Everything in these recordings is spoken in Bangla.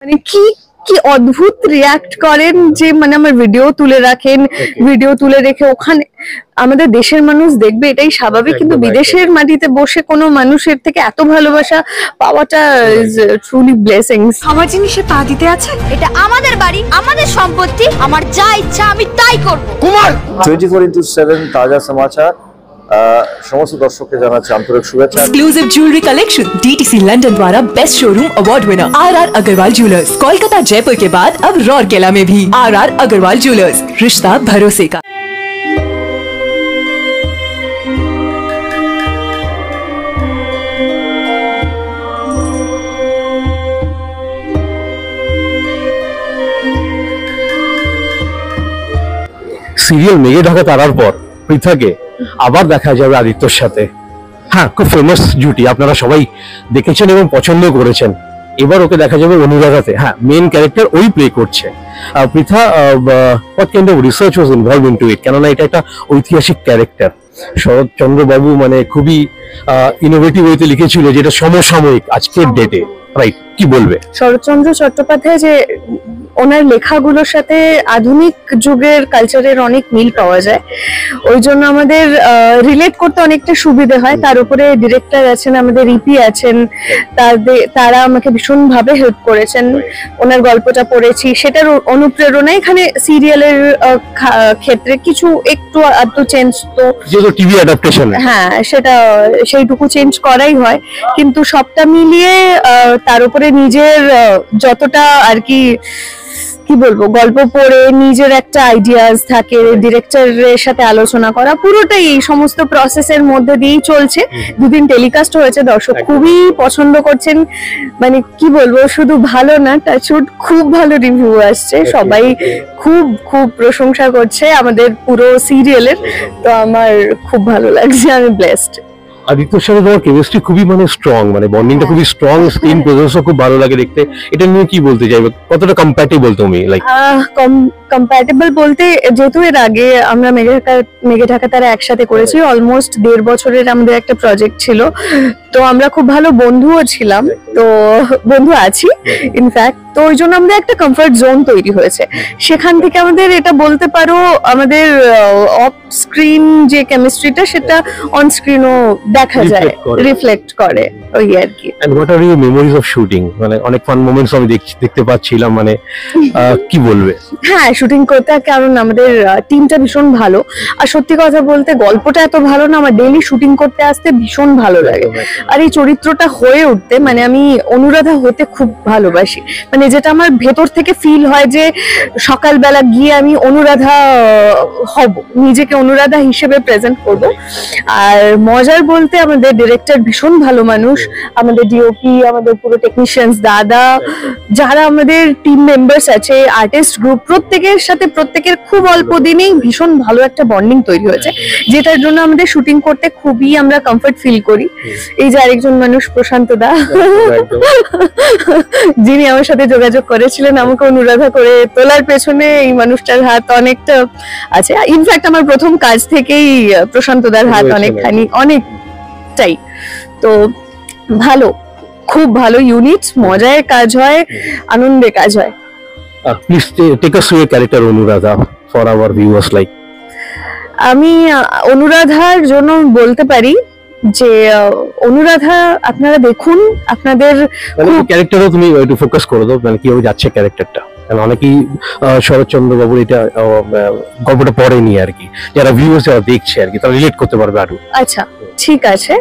মানে কি কি অদ্ভুত রিয়াক্ট করেন যে মানে আমার ভিডিও তুলে রাখেন, ভিডিও তুলে রেখে ওখানে আমাদের দেশের মানুষ দেখবে এটাই স্বাভাবিক, কিন্তু বিদেশের মাটিতে বসে কোনো মানুষের থেকে এত ভালোবাসা পাওয়াটা ইজ ট্রুলি ব্লেসিংস। আমার জিনিসে পা দিতে আছে, এটা আমাদের বাড়ি, আমাদের সম্পত্তি, আমার যা ইচ্ছা আমি তাই করব। কুমার 24x7 তাজা সমাচার সমস্ত দর্শককে জানাচ্ছি আন্তরিক শুভেচ্ছা। Exclusive jewellery collection DTC London द्वारा best showroom award winner RR Agarwal jewellers, Kolkata Jaipur के बाद अब रौरकेला में भी आरआर अग्रवाल ज्वेलर्स, रिश्ता भरोसे का। সিরিয়াল মেঘে ঢাকা তারার পর পৃথাকে আবার দেখা যাবে আদিত্যর সাথে। হ্যাঁ, খুব ফেমাস জুটি, আপনারা সবাই দেখেছেন এবং পছন্দ করেছেন। এবার ওকে দেখা যাবে অনুরাধাতে। হ্যাঁ, মেন ক্যারেক্টার ওই প্লে করছে। Pritha, what kind of research was involved into ইট? কেননা এটা একটা ঐতিহাসিক ক্যারেক্টার। শরৎচন্দ্র বাবু মানে খুবই ইনোভেটিভ ওয়েতে লিখেছিল যেটা সমসাময়িক আজকের ডেটে, রাইট? কি বলবে? শরৎচন্দ্র চট্টোপাধ্যায় যে ওনার লেখাগুলোর সাথে আধুনিক যুগের কালচারের অনেক মিল পাওয়া যায়, ওই জন্য আমাদের রিলেট করতে অনেকটা সুবিধা হয়। তার উপরে ডিরেক্টর আছেন আমাদের, ইপি আছেন, তারা আমাকে ভীষণ ভাবে হেল্প করেছেন। ওনার গল্পটা পড়েছি, সেটার অনুপ্রেরণায় এখানে সিরিয়ালের ক্ষেত্রে কিছু একটু আধটু চেঞ্জ, তো যেহেতু টিভি অ্যাডাপ্টেশন, হ্যাঁ সেটা সেইটুকু চেঞ্জ করাই হয়, কিন্তু সবটা মিলিয়ে তার উপরে নিজের যতটা আর কি বলবো, গল্প পড়ে নিজের একটা আইডিয়াস থাকে, ডিরেক্টরের সাথে আলোচনা করা, পুরোটাই এই সমস্ত প্রসেসের মধ্যে দিয়েই চলছে। দুদিন টেলিকাস্ট হয়েছে, দর্শক খুবই পছন্দ করছেন। মানে কি বলবো, শুধু ভালো না, টাচউড খুব ভালো রিভিউ আসছে, সবাই খুব খুব প্রশংসা করছে আমাদের পুরো সিরিয়ালের। তো আমার খুব ভালো লাগছে, আমি ব্লেসড। আদিত্যর সাথে তোমার কেমিস্ট্রি খুবই মানে স্ট্রং, মানে বন্ডিংটা খুবই স্ট্রং, স্ক্রিন প্রেজেন্সও খুব ভালো লাগে দেখতে। এটা নিয়ে কি বলতে চাইবে, কতটা কম্প্যাটেবল তুমি? লাইক কম্প্যাটেবল বলতে, যেহেতু এর আগে আমরা মেঘে ঢাকা তারা একসাথে করেছি, অলমোস্ট 1.5 বছরের আমাদের একটা প্রজেক্ট ছিল, তো আমরা খুব ভালো বন্ধুও ছিলাম, তো বন্ধু আছি ইনফ্যাক্ট। তো ওই জন্য আমাদের একটা কমফর্ট জোন তৈরি হয়েছে। সেখান থেকে আমাদের এটা বলতে পারো, আমাদের অফ স্ক্রিন যে কেমিস্ট্রিটা সেটা অন স্ক্রিনও দেখা যায়, রিফ্লেক্ট করে, ওই আর কি। And what are your memories of shooting? মানে অনেক ফান মোমেন্টস আমি দেখতে পাচ্ছিলাম, মানে কি বলবে? হ্যাঁ, শুটিং করতে, কারণ আমাদের টিমটা ভীষণ ভালো, আর সত্যি কথা বলতে গল্পটা এত ভালো না, আমার ডেইলি শুটিং করতে আসতে ভীষণ ভালো লাগে। আর এই চরিত্রটা হয়ে উঠতে, মানে আমি অনুরাধা হতে খুব ভালোবাসি, মানে যেটা আমার ভেতর থেকে ফিল হয় যে সকালবেলা গিয়ে আমি অনুরাধা হব, নিজেকে অনুরাধা হিসেবে প্রেজেন্ট করব। আর মজার বলতে, আমাদের ডিরেক্টর ভীষণ ভালো মানুষ, আমাদের ডিওপি, আমাদের পুরো টেকনিশিয়ানস দাদা, যারা আমাদের টিম মেম্বার্স আছে, আর্টিস্ট গ্রুপ, প্রত্যেকের সাথে প্রত্যেকের খুব অল্প দিনেই ভীষণ ভালো একটা বন্ডিং তৈরি হয়েছে, যেটার জন্য আমাদের শুটিং করতে খুবই আমরা কমফর্ট ফিল করি। এই যে আরেকজন মানুষ প্রশান্ত দা, যিনি আমার সাথে যোগাযোগ করেছিলেন আমাকে অনুরাধা করে তোলার পেছনে, এই মানুষটার হাত অনেকটা আছে। ইনফ্যাক্ট আমার প্রথম কাজ থেকেই প্রশান্ত দার হাত অনেকটাই। তো ভালো, খুব ভালো ইউনিট, মজায় কাজ হয়, আনন্দে কাজ হয়। Please take us through your character Anuradha for our viewers. Like আমি অনুরাধার জন্য বলতে পারি যে অনুরাধা আপনারা দেখুন, আপনাদের ক্যারেক্টারও তুমি একটু ফোকাস করে দাও, মানে কিভাবে যাচ্ছে ক্যারেক্টারটা। কারণ অনেকেই শরৎচন্দ্র বাবুর এটা গল্পটা পড়েনি আর কি, যারা ভিউয়ার্স যারা দেখছে আর কি, তারা রিলেট করতে পারবে আরো। আচ্ছা, ঠিক আছে।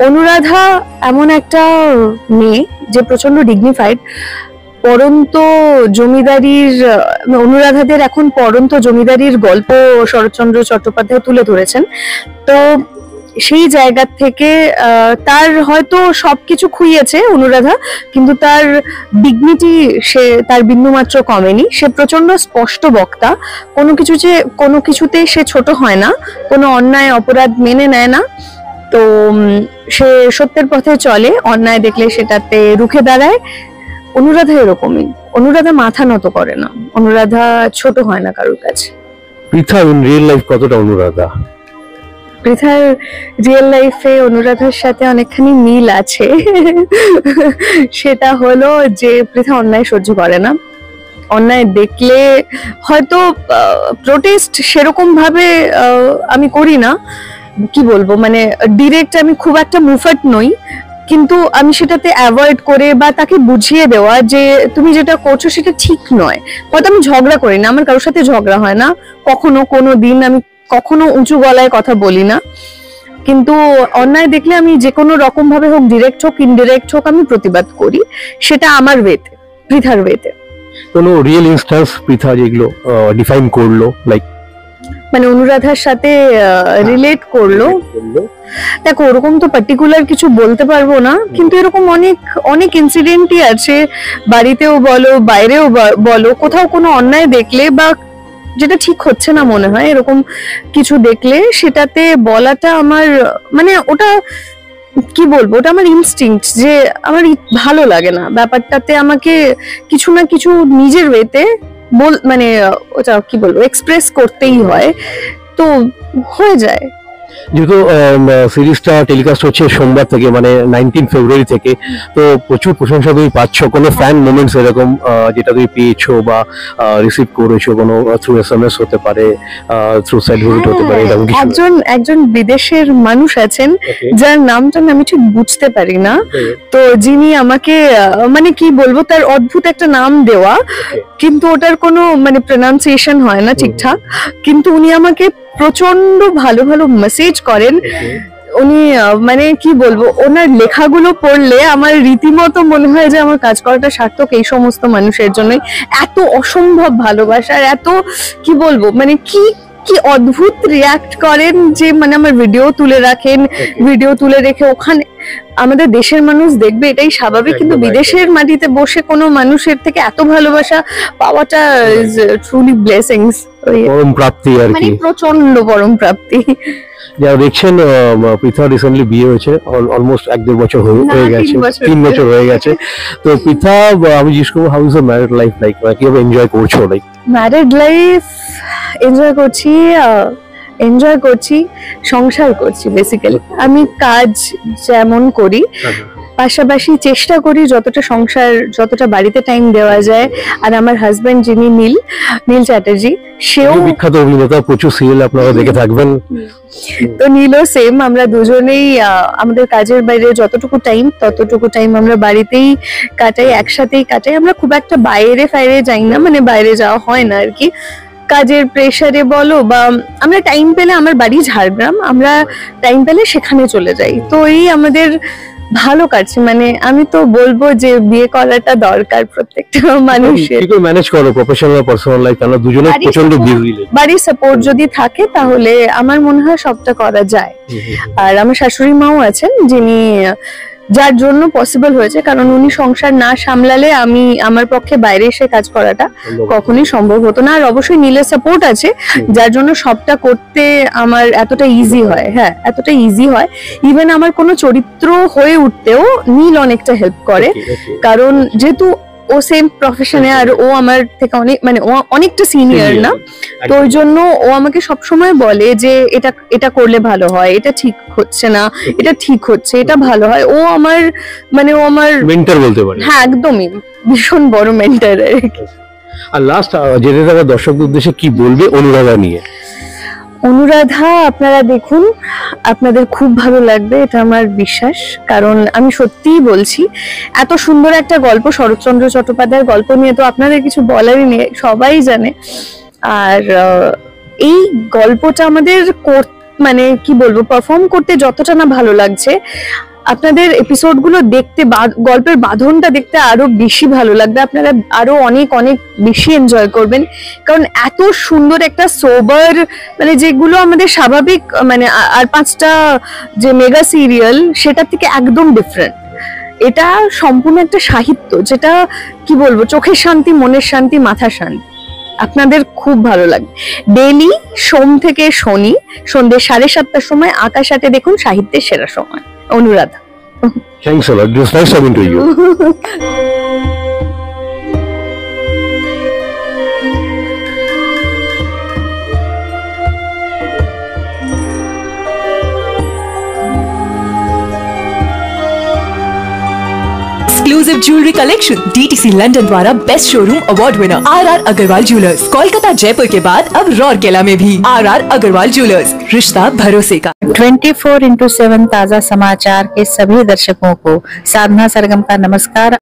অনুরাধা এমন একটা মেয়ে যে প্রচন্ড ডিগনিফাইড, পরন্ত জমিদারির, অনুরাধাদের এখন পরন্ত জমিদারির গল্প শরৎচন্দ্র চট্টোপাধ্যায় তুলে ধরেছেন। তো সেই জায়গা থেকে তার হয়তো সবকিছু খুইয়েছে অনুরাধা, কিন্তু তার ডিগনিটি তার বিন্দুমাত্র কমেনি। সে প্রচন্ড স্পষ্ট বক্তা, কোনো কিছুতে সে ছোট হয় না, কোনো অন্যায় অপরাধ মেনে নেয় না। তো সে সত্যের পথে চলে, অন্যায় দেখলে সেটাতে রুখে দাঁড়ায়। অনুরাধা এরকমই, অনুরাধা মাথা নত করে না, অনুরাধা ছোট হয় না কারোর কাছে। পৃথা ইন রিয়েল লাইফ কতটা অনুরাধা? পৃথার রিয়েল লাইফে অনুরাধার সাথে অনেকখানি মিল আছে। সেটা হলো যে পৃথা অন্যায় সহ্য করে না। অন্যায় দেখলে হয়তো প্রোটেস্ট সেরকম ভাবে আমি করি না, কি বলবো, মানে ডিরেক্ট আমি খুব একটা মুভমেন্ট নই, কিন্তু আমি সেটাতে অ্যাভয়েড করে বা তাকে বুঝিয়ে দেওয়া যে তুমি যেটা করছো সেটা ঠিক নয়। হয়তো আমি ঝগড়া করি না, আমার কারোর সাথে ঝগড়া হয় না কখনো, কোনো দিন আমি কখনো উঁচু গলায় কথা বলি না, কিন্তু অন্যায় দেখলে আমি যে কোনো রকম ভাবে হোক, ডিরেক্ট হোক ইনডিরেক্ট হোক, আমি প্রতিবাদ করি, সেটা আমার ওয়েতে, পৃথার ওয়েতে। কোনো রিয়েল ইনস্ট্যান্স পৃথা যেগুলো ডিফাইন করলো, লাইক মানে অনুরাধার সাথে রিলেট করলো? দেখো ওরকম তো পার্টিকুলার কিছু বলতে পারবো না, কিন্তু এরকম অনেক অনেক ইনসিডেন্টই আছে, বাড়িতেও বলো বাইরেও বলো, কোথাও কোনো অন্যায় দেখলে বা যেটা ঠিক হচ্ছে না মনে হয় এরকম কিছু দেখলে সেটাতে বলাটা আমার, মানে ওটা কি বলবো, ওটা আমার ইনস্টিংক্ট, যে আমার ভালো লাগে না ব্যাপারটাতে, আমাকে কিছু না কিছু নিজের ওয়েতে মানে ওটা কি বলবো এক্সপ্রেস করতেই হয়, তো হয়ে যায়। যেহেতু সিরিজটা টেলিকাস্ট হচ্ছে সোমবার থেকে, মানে 19 ফেব্রুয়ারি থেকে, তো প্রচুর প্রশংসা তুমি পাচ্ছ। কোনো ফ্যান মোমেন্টস এরকম যেটা তুমি পেয়েছো বা রিসিভ করেছো, কোনো থ্রু SMS হতে পারে, থ্রু সাইড হতে পারে, এরকম কিছু? একজন বিদেশের মানুষ আছেন যার নামটা আমি ঠিক বুঝতে পারি না, তো যিনি আমাকে মানে কি বলবো, তার অদ্ভুত একটা নাম দেওয়া, কিন্তু ওটার কোনো মানে প্রোনাউন্সিয়েশন হয় না ঠিকঠাক, কিন্তু উনি আমাকে প্রচন্ড ভালো ভালো মেসেজ করেন। উনি মানে কি বলবো, ওনার লেখাগুলো পড়লে আমার রীতিমতো মনে হয় যে আমার কাজ করাটা সার্থক এই সমস্ত মানুষের জন্যই। এত অসম্ভব ভালোবাসার, এত কি বলবো, মানে কি কি অদ্ভুত রিয়াক্ট করেন, যে মানে আমার ভিডিও তুলে রাখেন, ভিডিও তুলে রেখে ওখানে আমাদের দেশের মানুষ দেখবে এটাই স্বাভাবিক, কিন্তু বিদেশের মাটিতে বসে কোনো মানুষের থেকে এত ভালোবাসা পাওয়াটা ইজ ট্রুলি ব্লেসিংস, পরম প্রাপ্তি আর মানে কি, প্রচন্ড পরম প্রাপ্তি। যারা দেখছেন পৃথা রিসেন্টলি বিয়ে হয়েছে, অলমোস্ট 1-1.5 বছর হয়ে গেছে, 3 বছর হয়ে গেছে। তো পৃথা, আমি জিজ্ঞেস করবো how is married life like, কিভাবে এনজয় করছো? লাইক ম্যারিড লাইফ এনজয় করছি, সংসার করছি বেসিক্যালি। আমি কাজ যেমন করি, পাশাপাশি চেষ্টা করি যতটা বাড়িতে টাইম দেওয়া যায়। আর আমার হাজবেন্ড যিনি নীল চ্যাটার্জি, সেও বিখ্যাত অভিনেতা, প্রচুর সিরিয়াল আপনারা দেখে থাকবেন, তো নীলও সেম, আমরা দুজনেই আমাদের কাজের বাইরে যতটুকু টাইম আমরা বাড়িতেই কাটাই, একসাথেই কাটাই। আমরা খুব একটা বাইরে যাই না, মানে বাইরে যাওয়া হয় না আর কি, কাজের প্রেসারে বলো, বা আমরা টাইম পেলে, আমার বাড়ি ঝাড়গ্রাম, আমরা টাইম পেলে সেখানে চলে যাই, তো এই আমাদের ভালো কাটছে। মানে আমি তো বলবো যে বিয়ে করাটা দরকার প্রত্যেকটা মানুষের। কি করে ম্যানেজ করো প্রফেশনাল আর পার্সোনাল লাইফ? কারণ দুজনে প্রচন্ড বিজি। বাড়ির সাপোর্ট যদি থাকে তাহলে আমার মনে হয় সবটা করা যায়। আর আমার শাশুড়ি মাও আছেন, যার জন্য পসিবল হয়েছে, কারণ উনি সংসার না সামলালে আমার পক্ষে বাইরে এসে কাজ করাটা কখনোই সম্ভব হতো না। আর অবশ্যই নীলের সাপোর্ট আছে, যার জন্য সবটা করতে আমার এতটা ইজি হয়। হ্যাঁ, এতটা ইজি হয়। ইভেন আমার কোনো চরিত্র হয়ে উঠতেও নীল অনেকটা হেল্প করে, কারণ যেহেতু ও সেম প্রফেশনে, আর ও আমার থেকে মানে ও অনেকটা সিনিয়র না, তো ওই জন্য ও আমাকে সবসময় বলে যে এটা করলে ভালো হয়, এটা ঠিক হচ্ছে না, এটা ঠিক হচ্ছে, এটা ভালো হয়। ও আমার মেন্টর বলতে পারি। হ্যাঁ, একদমই ভীষণ বড় মেন্টর। আর লাস্ট যেতে থাকা দর্শকদের উদ্দেশ্যে কি বলবে অনুরাধা নিয়ে? অনুরাধা আপনারা দেখুন, আপনাদের খুব ভালো লাগবে, এটা আমার বিশ্বাস। কারণ আমি সত্যিই বলছি, এত সুন্দর একটা গল্প, শরৎচন্দ্র চট্টোপাধ্যায়ের গল্প নিয়ে তো আপনাদের কিছু বলারই নেই, সবাই জানে। আর এই গল্পটা আমাদের মানে কি বলবো, পারফর্ম করতে যতটা না ভালো লাগছে, আপনাদের এপিসোড গুলো দেখতে, গল্পের বাঁধনটা দেখতে আরো বেশি ভালো লাগবে। আপনারা আরো অনেক অনেক বেশি এনজয় করবেন, কারণ এত সুন্দর একটা সোবার, মানে যেগুলো আমাদের স্বাভাবিক, মানে আর 5টা যে মেগা সিরিয়াল সেটার থেকে একদম ডিফারেন্ট। এটা সম্পূর্ণ একটা সাহিত্য, যেটা কি বলবো, চোখের শান্তি, মনের শান্তি, মাথার শান্তি। আপনাদের খুব ভালো লাগবে। ডেইলি সোম থেকে শনি সন্ধ্যে 7:30টার সময় আকাশ আটে দেখুন, সাহিত্যের সেরা সময়। Anuradha. Thanks a lot. It was nice talking to you. Jewellery collection DTC London द्वारा best showroom award winner RR Agarwal jewellers, Kolkata Jaipur के बाद अब रौरकेला में भी RR अग्रवाल ज्वेलर्स, रिश्ता भरोसे का। 24x7 ताजा समाचार के सभी दर्शकों को साधना सरगम का नमस्कार।